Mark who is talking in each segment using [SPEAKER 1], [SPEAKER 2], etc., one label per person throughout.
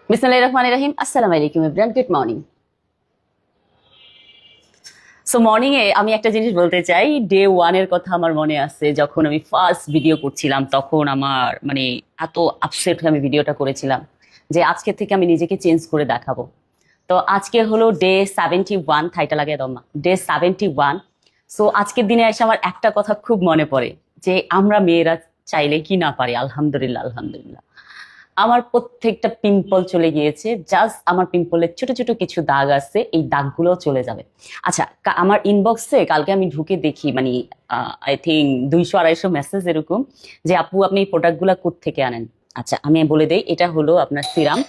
[SPEAKER 1] বিসমিল্লাহির রহমানির রহিম। আসসালামু আলাইকুম everyone, good morning. So morning এ আমি একটা জিনিস বলতে চাই। ডে ওয়ানের কথা আমার মনে আছে, যখন আমি ফার্স্ট ভিডিও করছিলাম তখন আমার এত আপসেট হয়ে আমি ভিডিওটা করেছিলাম যে আজকে থেকে আমি নিজেকে চেঞ্জ করে দেখাবো। তো আজকে হলো ডে 71, থাইটা লাগে দম্মা, ডে 71। সো আজকের দিনে এসে আমার একটা কথা খুব মনে পড়ে যে আমরা মেয়েরা চাইলে কি না পারি। আলহামদুলিল্লাহ, আলহামদুলিল্লাহ। আমার প্রত্যেকটা পিম্পল চলে গিয়েছে। জাস্ট আমার পিম্পলের ছোট ছোট কিছু দাগ আছে, এই দাগগুলো চলে যাবে। আচ্ছা, আমার ইনবক্সে কালকে আমি ঢুকে দেখি আই থিঙ্ক 200-250 মেসেজ এরকম যে আপু আপনি এই প্রোডাক্টগুলো কোত্থেকে আনেন। আচ্ছা, আমি বলে দেই, এটা হলো আপনার সিরাম।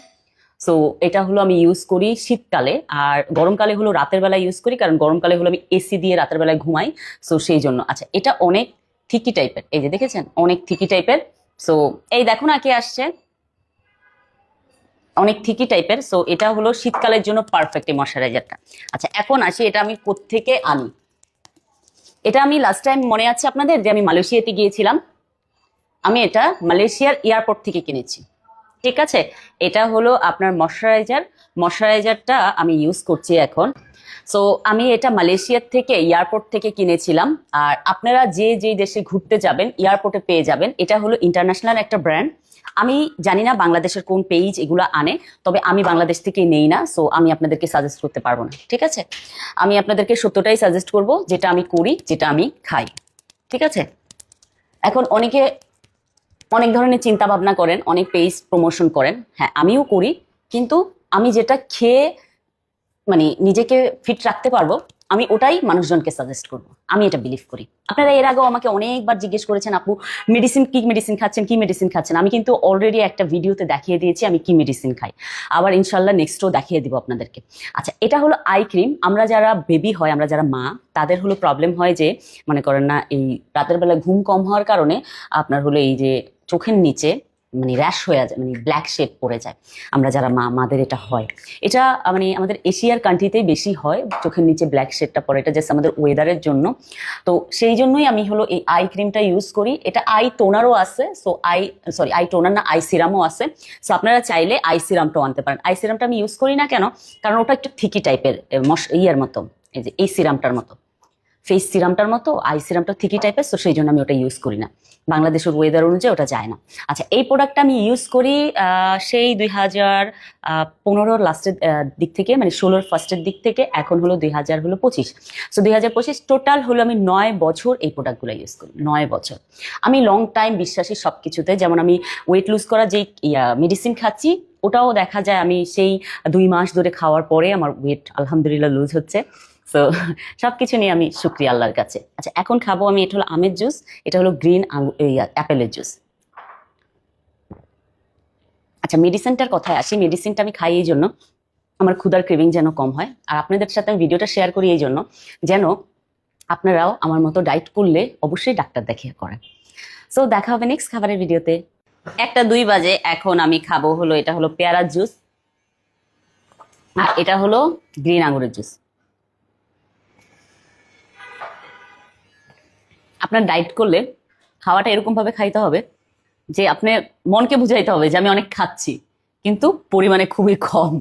[SPEAKER 1] সো এটা হলো আমি ইউজ করি শীতকালে, আর গরমকালে হলো রাতের বেলায় ইউজ করি, কারণ গরমকালে হলো আমি এসি দিয়ে রাতের বেলায় ঘুমাই। সো সেই জন্য। আচ্ছা, এটা অনেক থিকি টাইপের, এই যে দেখেছেন অনেক থিকি টাইপের। সো এই দেখো না কে আসছে, অনেক থিকি টাইপের। সো এটা হলো শীতকালের জন্য পারফেক্ট এই ময়শ্চারাইজারটা। আচ্ছা, এখন আসি এটা আমি কোত্থেকে আনি। এটা আমি লাস্ট টাইম মনে আছে আপনাদের যে আমি মালয়েশিয়াতে গিয়েছিলাম, আমি এটা মালয়েশিয়ার এয়ারপোর্ট থেকে কিনেছি। ঠিক আছে, এটা হলো আপনার ময়শ্চারাইজারটা আমি ইউজ করছি এখন। সো আমি এটা মালয়েশিয়ার থেকে এয়ারপোর্ট থেকে কিনেছিলাম। আর আপনারা যে যে দেশে ঘুরতে যাবেন এয়ারপোর্টে পেয়ে যাবেন। এটা হলো ইন্টারন্যাশনাল একটা ব্র্যান্ড। আমি জানি না বাংলাদেশের কোন পেজ এগুলো আনে, তবে আমি বাংলাদেশ থেকে নেই না। সো আমি আপনাদেরকে সাজেস্ট করতে পারবো না। ঠিক আছে, আমি আপনাদেরকে সত্যটাই সাজেস্ট করব, যেটা আমি করি, যেটা আমি খাই। ঠিক আছে, এখন অনেকে অনেক ধরনের চিন্তা ভাবনা করেন, অনেক পেজ প্রমোশন করেন। হ্যাঁ, আমিও করি, কিন্তু আমি যেটা খেয়ে নিজেকে ফিট রাখতে পারবো, আমি ওটাই মানুষজনকে সাজেস্ট করবো। আমি এটা বিলিভ করি। আপনারা এর আগেও আমাকে অনেকবার জিজ্ঞেস করেছেন আপু কি মেডিসিন খাচ্ছেন, কি মেডিসিন খাচ্ছেন। আমি কিন্তু অলরেডি একটা ভিডিওতে দেখিয়ে দিয়েছি আমি কি মেডিসিন খাই। আবার ইনশাল্লাহ নেক্সটও দেখিয়ে দিব আপনাদেরকে। আচ্ছা, এটা হলো আই ক্রিম। আমরা যারা বেবি হয়, আমরা যারা মা, তাদের হলো প্রবলেম হয় যে মনে করেন না, এই রাতের বেলা ঘুম কম হওয়ার কারণে আপনার হলো এই যে চোখের নিচে র্যাশ হয়ে যায়, ব্ল্যাক শেড পড়ে যায়। আমরা যারা মাদের এটা হয়। এটা আমাদের এশিয়ার কান্ট্রিতেই বেশি হয়, চোখের নিচে ব্ল্যাক শেডটা পড়ে। এটা জাস্ট আমাদের ওয়েদারের জন্য। তো সেই জন্যই আমি হলো এই আই ক্রিমটা ইউজ করি। এটা আই টোনারও আছে। সো আই টোনার না, আই সিরামও আছে। সো আপনারা চাইলে আই সিরামটাও আনতে পারেন। আই সিরামটা আমি ইউজ করি না কেন, কারণ ওটা একটু থিকি টাইপের, ইয়ার মতো, এই যে এই সিরামটার মতো, ফেস সিরামটার মতো। আই সিরামটা থিকি টাইপের, তো সেই জন্য আমি ওটা ইউজ করি না। বাংলাদেশের ওয়েদার অনুযায়ী ওটা যায় না। আচ্ছা, এই প্রোডাক্টটা আমি ইউজ করি সেই 2015 লাস্টের দিক থেকে, 16 ফার্স্টের দিক থেকে। এখন হলো 2025। সো 2025 টোটাল হলো আমি 9 বছর এই প্রোডাক্টগুলো ইউজ করি। 9 বছর। আমি লং টাইম বিশ্বাসী সব কিছুতে। যেমন আমি ওয়েট লুজ করা যে মেডিসিন খাচ্ছি, ওটাও দেখা যায় আমি সেই 2 মাস ধরে খাওয়ার পরে আমার ওয়েট আলহামদুলিল্লাহ লুজ হচ্ছে। সো সবকিছু নিয়ে আমি শুকরিয়া আল্লাহর কাছে। আচ্ছা, এখন খাবো আমি, এটা হলো আমের জুস, এটা হলো গ্রিন অ্যাপেলের জুস। আচ্ছা, মেডিসিনটার কথায় আসি। মেডিসিনটা আমি খাই এই জন্য আমার ক্ষুধার ক্রেভিং যেন কম হয়, আর আপনাদের সাথে আমি ভিডিওটা শেয়ার করি এই জন্য যেন আপনারাও আমার মতো ডায়েট করলে অবশ্যই ডাক্তার দেখিয়ে করেন। সো দেখা হবে নেক্সট খাবারের ভিডিওতে। 1টা 2 বাজে। এখন আমি খাবো হলো, এটা হলো পেয়ারার জুস, আর এটা হলো গ্রিন আঙুরের জুস। আপনার ডায়েট করলে খাওয়াটা এরকম ভাবে খাইতে হবে যে আপনি মনকে বুঝাইতে হবে যে আমি অনেক খাচ্ছি, কিন্তু পরিমাণে খুবই কম।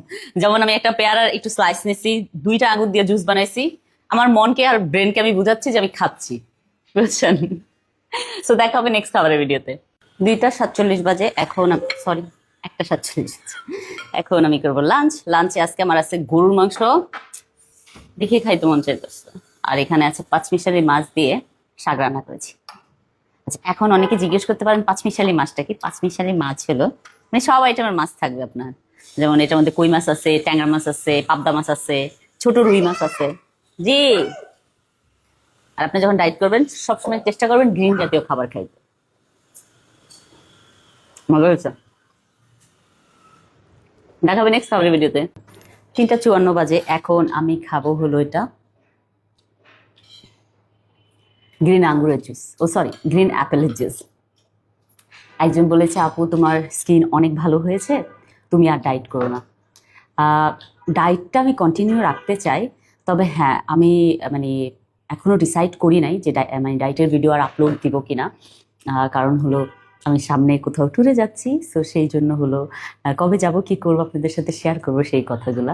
[SPEAKER 1] যেমন আমি একটা পেয়ারার একটু স্লাইস নিছি, 2টা আঙুর দিয়ে জুস বানাইছি, আমার মনকে আর ব্রেনকে আমি বুঝাচ্ছি যে আমি খাচ্ছি। বুঝছেন? সো দেখা হবে নেক্সট খাবারের ভিডিওতে। 2টা 47 বাজে। এখন সরি, 1টা 47। এখন আমি করবো লাঞ্চ। লাঞ্চে আজকে আমার আছে গরুর মাংস, দেখে খাইতে মন চাইতেছে। আর এখানে আছে পাঁচমিশালি মাছ দিয়ে শাক রান্না করেছি। আচ্ছা, এখন অনেকে জিজ্ঞেস করতে পারেন পাঁচমিশালি মাছটা কি। পাঁচমিশালি মাছ হলো সব আইটেমের মাছ থাকবে আপনার। যেমন এটার মধ্যে কই মাছ আছে, ট্যাংরা মাছ আছে, পাবদা মাছ আছে, ছোট রুই মাছ আছে। জি। আর আপনি যখন ডায়েট করবেন সবসময় চেষ্টা করবেন গ্রিন জাতীয় খাবার খাইতে। মজা হয়েছে। দেখা হবে নেক্সট খাবারের ভিডিওতে। 3টা 54 বাজে। এখন আমি খাবো হলো এটা গ্রিন আঙ্গুরের জুস, গ্রিন অ্যাপেলের জুস। একজন বলেছে আপু তোমার স্কিন অনেক ভালো হয়েছে, তুমি আর ডায়েট করো না। ডায়েটটা আমি কন্টিনিউ রাখতে চাই, তবে হ্যাঁ আমি এখনো ডিসাইড করি নাই যে ডায়েটের ভিডিও আর আপলোড দিব কিনা। কারণ হলো আমি সামনে কোথাও ট্যুরে যাচ্ছি, সো সেই জন্য হলো কবে যাব কি করবো আপনাদের সাথে শেয়ার করব সেই কথাগুলো।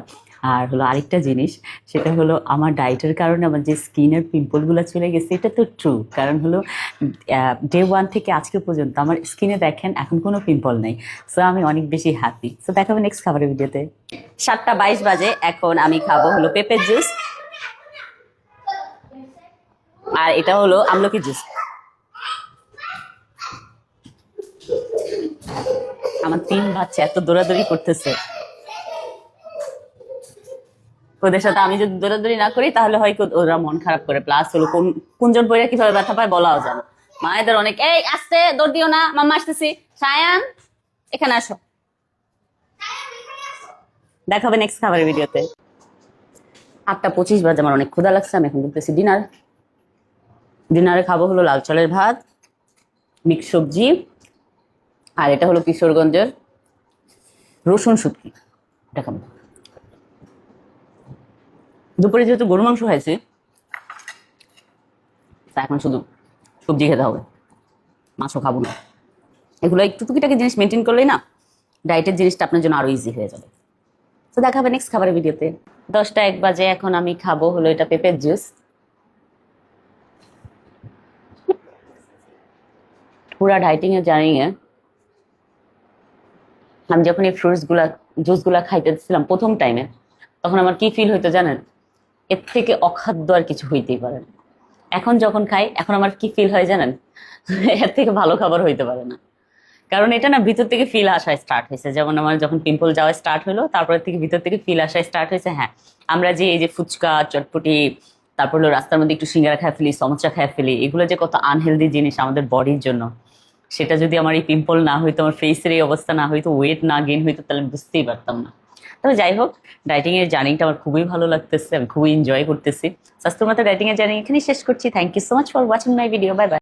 [SPEAKER 1] আর হলো আরেকটা জিনিস, সেটা হলো আমার ডায়েটের কারণে আমার যে স্কিনের পিম্পলগুলো চলে গেছে, এটা তো ট্রু। কারণ হলো ডে 1 থেকে আজকে পর্যন্ত আমার স্কিনে দেখেন এখন কোনো পিম্পল নেই। সো আমি অনেক বেশি হ্যাপি। সো দেখাবো নেক্সট খাবারের ভিডিওতে। 7:22 বাজে, এখন আমি খাবো হলো পেঁপের জুস, আর এটা হলো আমলকি জুস। আমার 3 বাচ্চা এত দৌড়াদৌড়ি করতেছে, ওদের সাথে আমি যদি দৌড়াদৌড়ি না করি তাহলে হয়তো ওরা মন খারাপ করে। প্লাস হলো কোনজন বইরা কিভাবে ব্যথা পায় বলাও যায় না। মায়েদের অনেক, এই আসতে দৌড় দিও না, মাম্মা আসতেছি, সায়ান এখানে আসো। দেখাবে নেক্সট খাবারের ভিডিওতে। 8:25 বাজে, আমার অনেক ক্ষুধা লাগছে, আমি এখন করতেছি ডিনারে খাবো হলো লাল চালের ভাত, মিক্স সবজি, আর এটা হলো কিশোরগঞ্জের রসুন শুটকি, এটা খাবো। দুপুরে যেহেতু গরু মাংস খাইছি, তা এখন শুধু সবজি খেতে হবে, মাছও খাবো না। এগুলো একটু টুকিটাকি জিনিস মেনটেন করলেই না ডায়েটের জিনিসটা আপনার জন্য আরো ইজি হয়ে যাবে। তো দেখা হবে নেক্সট খাবারের ভিডিওতে। 10:01 বাজে, এখন আমি খাবো হলো এটা পেঁপের জুস। পুরা ডাইটিং এর জার্নি এ আমি যখন এই জুস গুলা খাইতেছিলাম প্রথম টাইমে, তখন আমার কি ফিল হইতো জানেন? এর থেকে অখাদ্য আর কিছু হইতেই পারে না। এখন যখন খাই, এখন আমার কি ফিল হয় জানেন? এর থেকে ভালো খাবার হইতে পারে না। কারণ এটা না ভিতর থেকে ফিল আসা স্টার্ট হয়েছে। যেমন আমার যখন পিম্পল যাওয়া স্টার্ট হলো, তারপরে থেকে ভিতর থেকে ফিল আসা স্টার্ট হয়েছে। হ্যাঁ, আমরা যে এই যে ফুচকা, চটপটি, তারপর হলো রাস্তার মধ্যে একটু সিঙ্গারা খায় ফেলি, সমোসা খায় ফেলি, এগুলো যে কত আনহেলদি জিনিস আমাদের বডির জন্য, সেটা যদি আমার এই পিম্পল না হইতো, আমার ফেসের এই অবস্থা না হইতো, ওয়েট না গেইন হইতো, তাহলে বুঝতেই পারতাম না। তবে যাই হোক, ডাইটিং এর জার্নিটা আমার খুবই ভালো লাগতেছে, আমি খুবই এনজয় করতেছি। স্বাস্থ্যগত ডাইটিং এর জার্নি এখানেই শেষ করছি। Thank you so much for watching my video. Bye by.